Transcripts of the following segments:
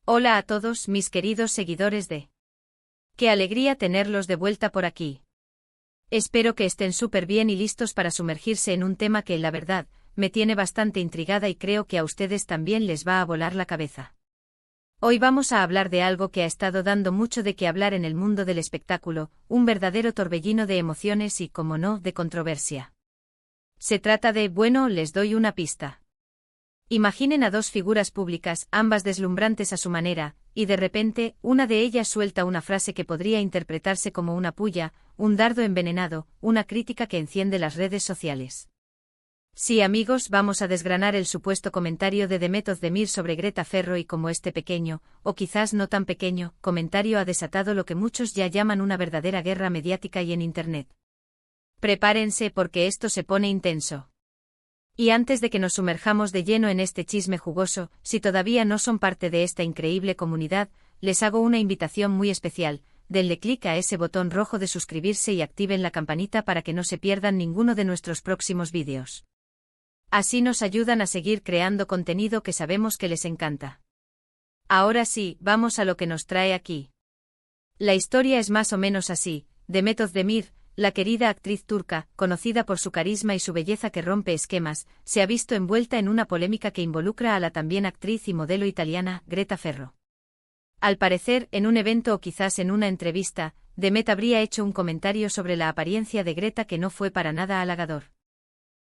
Hola a todos mis queridos seguidores de... Qué alegría tenerlos de vuelta por aquí. Espero que estén súper bien y listos para sumergirse en un tema que, la verdad, me tiene bastante intrigada y creo que a ustedes también les va a volar la cabeza. Hoy vamos a hablar de algo que ha estado dando mucho de qué hablar en el mundo del espectáculo, un verdadero torbellino de emociones y, como no, de controversia. Se trata de, bueno, les doy una pista. Imaginen a dos figuras públicas, ambas deslumbrantes a su manera, y de repente, una de ellas suelta una frase que podría interpretarse como una puya, un dardo envenenado, una crítica que enciende las redes sociales. Sí, amigos, vamos a desgranar el supuesto comentario de Demet Özdemir sobre Greta Ferro y cómo este pequeño, o quizás no tan pequeño, comentario ha desatado lo que muchos ya llaman una verdadera guerra mediática y en Internet. Prepárense porque esto se pone intenso. Y antes de que nos sumerjamos de lleno en este chisme jugoso, si todavía no son parte de esta increíble comunidad, les hago una invitación muy especial: denle clic a ese botón rojo de suscribirse y activen la campanita para que no se pierdan ninguno de nuestros próximos vídeos. Así nos ayudan a seguir creando contenido que sabemos que les encanta. Ahora sí, vamos a lo que nos trae aquí. La historia es más o menos así: Demet Özdemir, la querida actriz turca, conocida por su carisma y su belleza que rompe esquemas, se ha visto envuelta en una polémica que involucra a la también actriz y modelo italiana, Greta Ferro. Al parecer, en un evento o quizás en una entrevista, Demet habría hecho un comentario sobre la apariencia de Greta que no fue para nada halagador.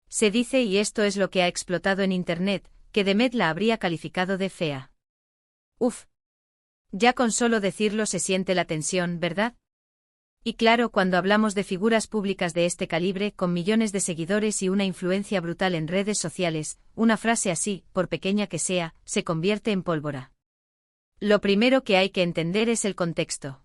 Se dice, y esto es lo que ha explotado en Internet, que Demet la habría calificado de fea. Uf. Ya con solo decirlo se siente la tensión, ¿verdad? Y claro, cuando hablamos de figuras públicas de este calibre, con millones de seguidores y una influencia brutal en redes sociales, una frase así, por pequeña que sea, se convierte en pólvora. Lo primero que hay que entender es el contexto.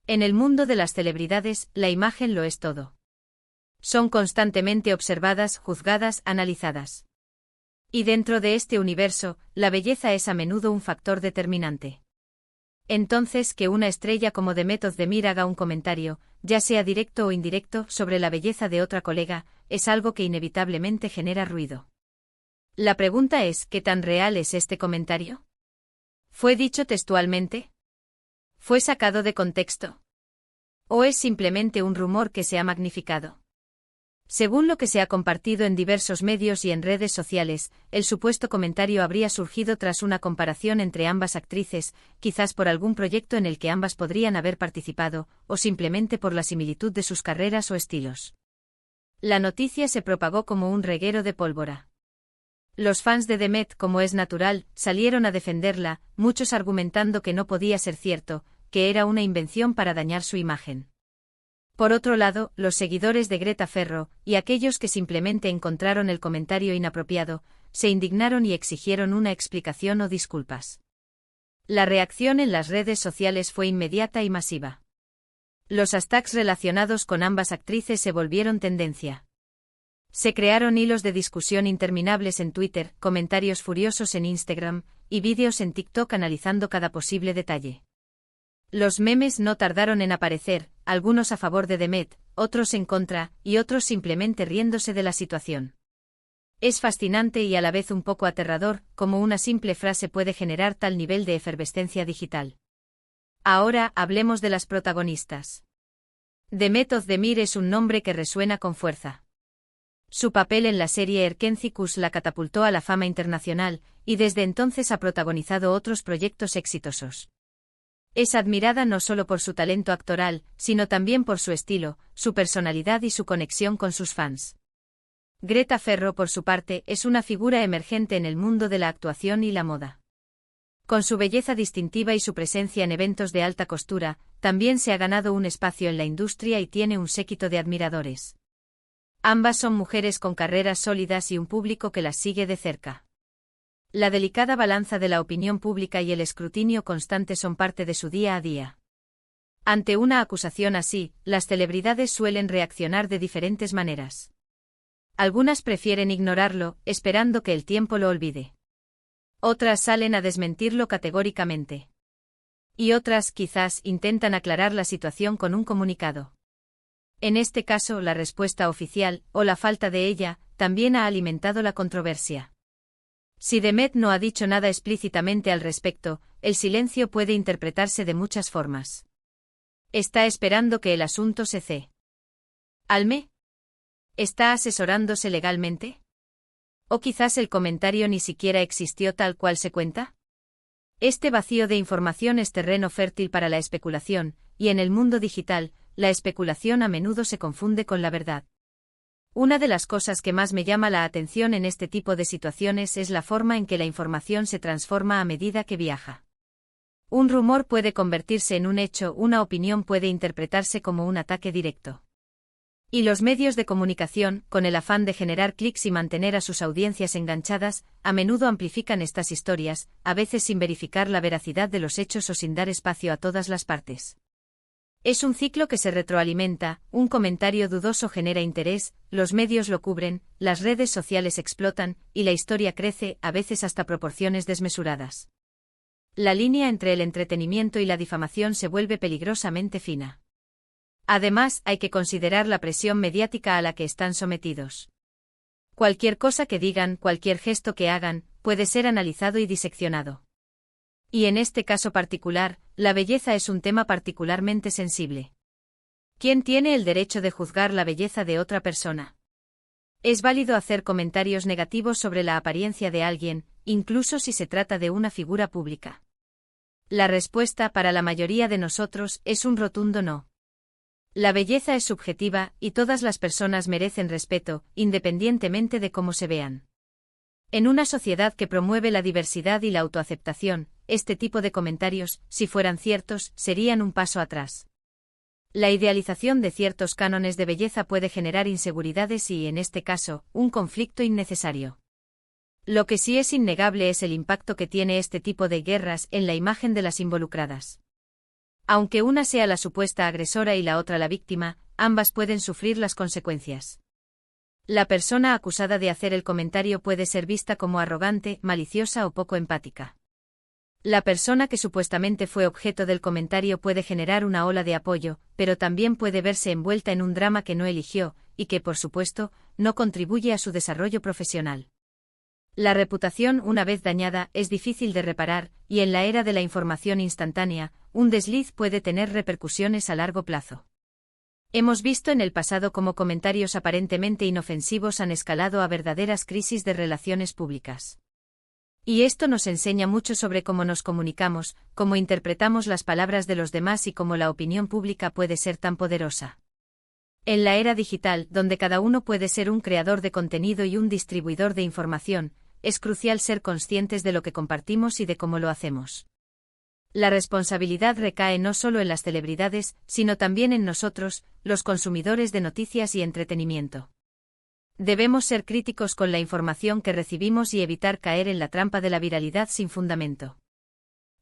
En el mundo de las celebridades, la imagen lo es todo. Son constantemente observadas, juzgadas, analizadas. Y dentro de este universo, la belleza es a menudo un factor determinante. Entonces, que una estrella como Demet Özdemir haga un comentario, ya sea directo o indirecto, sobre la belleza de otra colega, es algo que inevitablemente genera ruido. La pregunta es, ¿qué tan real es este comentario? ¿Fue dicho textualmente? ¿Fue sacado de contexto? ¿O es simplemente un rumor que se ha magnificado? Según lo que se ha compartido en diversos medios y en redes sociales, el supuesto comentario habría surgido tras una comparación entre ambas actrices, quizás por algún proyecto en el que ambas podrían haber participado, o simplemente por la similitud de sus carreras o estilos. La noticia se propagó como un reguero de pólvora. Los fans de Demet, como es natural, salieron a defenderla, muchos argumentando que no podía ser cierto, que era una invención para dañar su imagen. Por otro lado, los seguidores de Greta Ferro, y aquellos que simplemente encontraron el comentario inapropiado, se indignaron y exigieron una explicación o disculpas. La reacción en las redes sociales fue inmediata y masiva. Los hashtags relacionados con ambas actrices se volvieron tendencia. Se crearon hilos de discusión interminables en Twitter, comentarios furiosos en Instagram, y vídeos en TikTok analizando cada posible detalle. Los memes no tardaron en aparecer, algunos a favor de Demet, otros en contra, y otros simplemente riéndose de la situación. Es fascinante y a la vez un poco aterrador, cómo una simple frase puede generar tal nivel de efervescencia digital. Ahora, hablemos de las protagonistas. Demet Özdemir es un nombre que resuena con fuerza. Su papel en la serie Erkencikus la catapultó a la fama internacional, y desde entonces ha protagonizado otros proyectos exitosos. Es admirada no solo por su talento actoral, sino también por su estilo, su personalidad y su conexión con sus fans. Greta Ferro, por su parte, es una figura emergente en el mundo de la actuación y la moda. Con su belleza distintiva y su presencia en eventos de alta costura, también se ha ganado un espacio en la industria y tiene un séquito de admiradores. Ambas son mujeres con carreras sólidas y un público que las sigue de cerca. La delicada balanza de la opinión pública y el escrutinio constante son parte de su día a día. Ante una acusación así, las celebridades suelen reaccionar de diferentes maneras. Algunas prefieren ignorarlo, esperando que el tiempo lo olvide. Otras salen a desmentirlo categóricamente. Y otras, quizás, intentan aclarar la situación con un comunicado. En este caso, la respuesta oficial, o la falta de ella, también ha alimentado la controversia. Si Demet no ha dicho nada explícitamente al respecto, el silencio puede interpretarse de muchas formas. ¿Está esperando que el asunto se calme? ¿Está asesorándose legalmente? ¿O quizás el comentario ni siquiera existió tal cual se cuenta? Este vacío de información es terreno fértil para la especulación, y en el mundo digital, la especulación a menudo se confunde con la verdad. Una de las cosas que más me llama la atención en este tipo de situaciones es la forma en que la información se transforma a medida que viaja. Un rumor puede convertirse en un hecho, una opinión puede interpretarse como un ataque directo. Y los medios de comunicación, con el afán de generar clics y mantener a sus audiencias enganchadas, a menudo amplifican estas historias, a veces sin verificar la veracidad de los hechos o sin dar espacio a todas las partes. Es un ciclo que se retroalimenta, un comentario dudoso genera interés, los medios lo cubren, las redes sociales explotan, y la historia crece, a veces hasta proporciones desmesuradas. La línea entre el entretenimiento y la difamación se vuelve peligrosamente fina. Además, hay que considerar la presión mediática a la que están sometidos. Cualquier cosa que digan, cualquier gesto que hagan, puede ser analizado y diseccionado. Y en este caso particular, la belleza es un tema particularmente sensible. ¿Quién tiene el derecho de juzgar la belleza de otra persona? ¿Es válido hacer comentarios negativos sobre la apariencia de alguien, incluso si se trata de una figura pública? La respuesta para la mayoría de nosotros es un rotundo no. La belleza es subjetiva, y todas las personas merecen respeto, independientemente de cómo se vean. En una sociedad que promueve la diversidad y la autoaceptación, este tipo de comentarios, si fueran ciertos, serían un paso atrás. La idealización de ciertos cánones de belleza puede generar inseguridades y, en este caso, un conflicto innecesario. Lo que sí es innegable es el impacto que tiene este tipo de guerras en la imagen de las involucradas. Aunque una sea la supuesta agresora y la otra la víctima, ambas pueden sufrir las consecuencias. La persona acusada de hacer el comentario puede ser vista como arrogante, maliciosa o poco empática. La persona que supuestamente fue objeto del comentario puede generar una ola de apoyo, pero también puede verse envuelta en un drama que no eligió, y que, por supuesto, no contribuye a su desarrollo profesional. La reputación, una vez dañada, es difícil de reparar, y en la era de la información instantánea, un desliz puede tener repercusiones a largo plazo. Hemos visto en el pasado cómo comentarios aparentemente inofensivos han escalado a verdaderas crisis de relaciones públicas. Y esto nos enseña mucho sobre cómo nos comunicamos, cómo interpretamos las palabras de los demás y cómo la opinión pública puede ser tan poderosa. En la era digital, donde cada uno puede ser un creador de contenido y un distribuidor de información, es crucial ser conscientes de lo que compartimos y de cómo lo hacemos. La responsabilidad recae no solo en las celebridades, sino también en nosotros, los consumidores de noticias y entretenimiento. Debemos ser críticos con la información que recibimos y evitar caer en la trampa de la viralidad sin fundamento.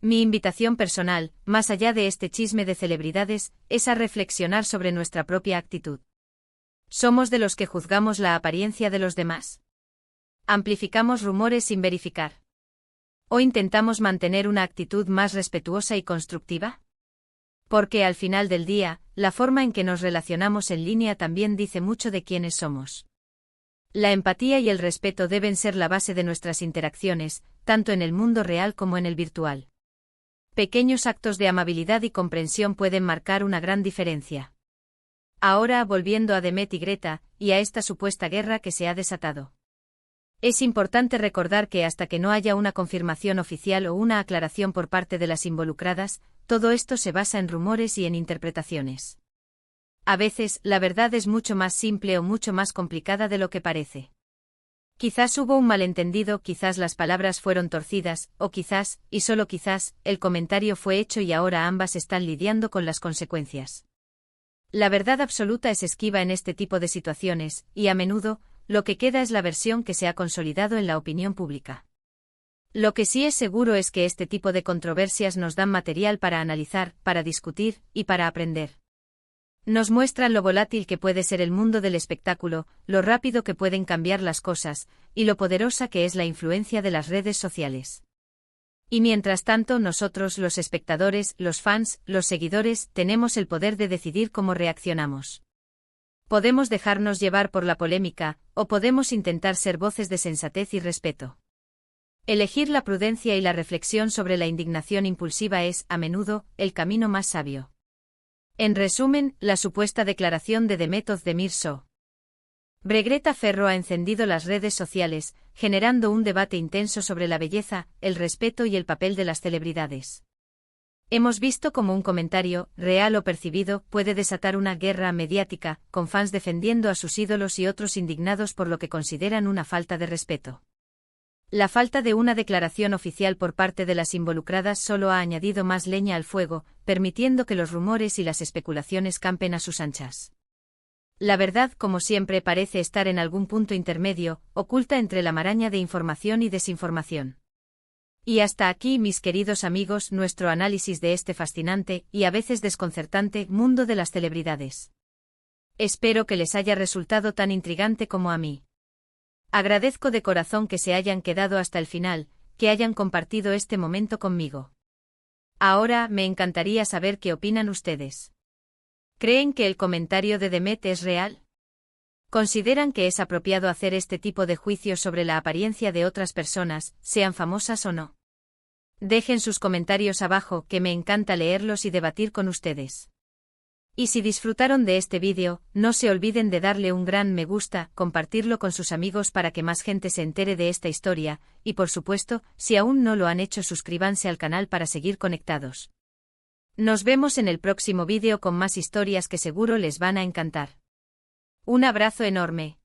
Mi invitación personal, más allá de este chisme de celebridades, es a reflexionar sobre nuestra propia actitud. ¿Somos de los que juzgamos la apariencia de los demás? ¿Amplificamos rumores sin verificar? ¿O intentamos mantener una actitud más respetuosa y constructiva? Porque al final del día, la forma en que nos relacionamos en línea también dice mucho de quiénes somos. La empatía y el respeto deben ser la base de nuestras interacciones, tanto en el mundo real como en el virtual. Pequeños actos de amabilidad y comprensión pueden marcar una gran diferencia. Ahora, volviendo a Demet y Greta, y a esta supuesta guerra que se ha desatado. Es importante recordar que hasta que no haya una confirmación oficial o una aclaración por parte de las involucradas, todo esto se basa en rumores y en interpretaciones. A veces, la verdad es mucho más simple o mucho más complicada de lo que parece. Quizás hubo un malentendido, quizás las palabras fueron torcidas, o quizás, y solo quizás, el comentario fue hecho y ahora ambas están lidiando con las consecuencias. La verdad absoluta es esquiva en este tipo de situaciones, y a menudo, lo que queda es la versión que se ha consolidado en la opinión pública. Lo que sí es seguro es que este tipo de controversias nos dan material para analizar, para discutir, y para aprender. Nos muestran lo volátil que puede ser el mundo del espectáculo, lo rápido que pueden cambiar las cosas, y lo poderosa que es la influencia de las redes sociales. Y mientras tanto nosotros los espectadores, los fans, los seguidores, tenemos el poder de decidir cómo reaccionamos. Podemos dejarnos llevar por la polémica, o podemos intentar ser voces de sensatez y respeto. Elegir la prudencia y la reflexión sobre la indignación impulsiva es, a menudo, el camino más sabio. En resumen, la supuesta declaración de Demet Özdemir So. Greta Ferro ha encendido las redes sociales, generando un debate intenso sobre la belleza, el respeto y el papel de las celebridades. Hemos visto cómo un comentario, real o percibido, puede desatar una guerra mediática, con fans defendiendo a sus ídolos y otros indignados por lo que consideran una falta de respeto. La falta de una declaración oficial por parte de las involucradas solo ha añadido más leña al fuego, permitiendo que los rumores y las especulaciones campen a sus anchas. La verdad, como siempre, parece estar en algún punto intermedio, oculta entre la maraña de información y desinformación. Y hasta aquí, mis queridos amigos, nuestro análisis de este fascinante y a veces desconcertante mundo de las celebridades. Espero que les haya resultado tan intrigante como a mí. Agradezco de corazón que se hayan quedado hasta el final, que hayan compartido este momento conmigo. Ahora, me encantaría saber qué opinan ustedes. ¿Creen que el comentario de Demet es real? ¿Consideran que es apropiado hacer este tipo de juicios sobre la apariencia de otras personas, sean famosas o no? Dejen sus comentarios abajo, que me encanta leerlos y debatir con ustedes. Y si disfrutaron de este vídeo, no se olviden de darle un gran me gusta, compartirlo con sus amigos para que más gente se entere de esta historia, y por supuesto, si aún no lo han hecho, suscríbanse al canal para seguir conectados. Nos vemos en el próximo vídeo con más historias que seguro les van a encantar. Un abrazo enorme.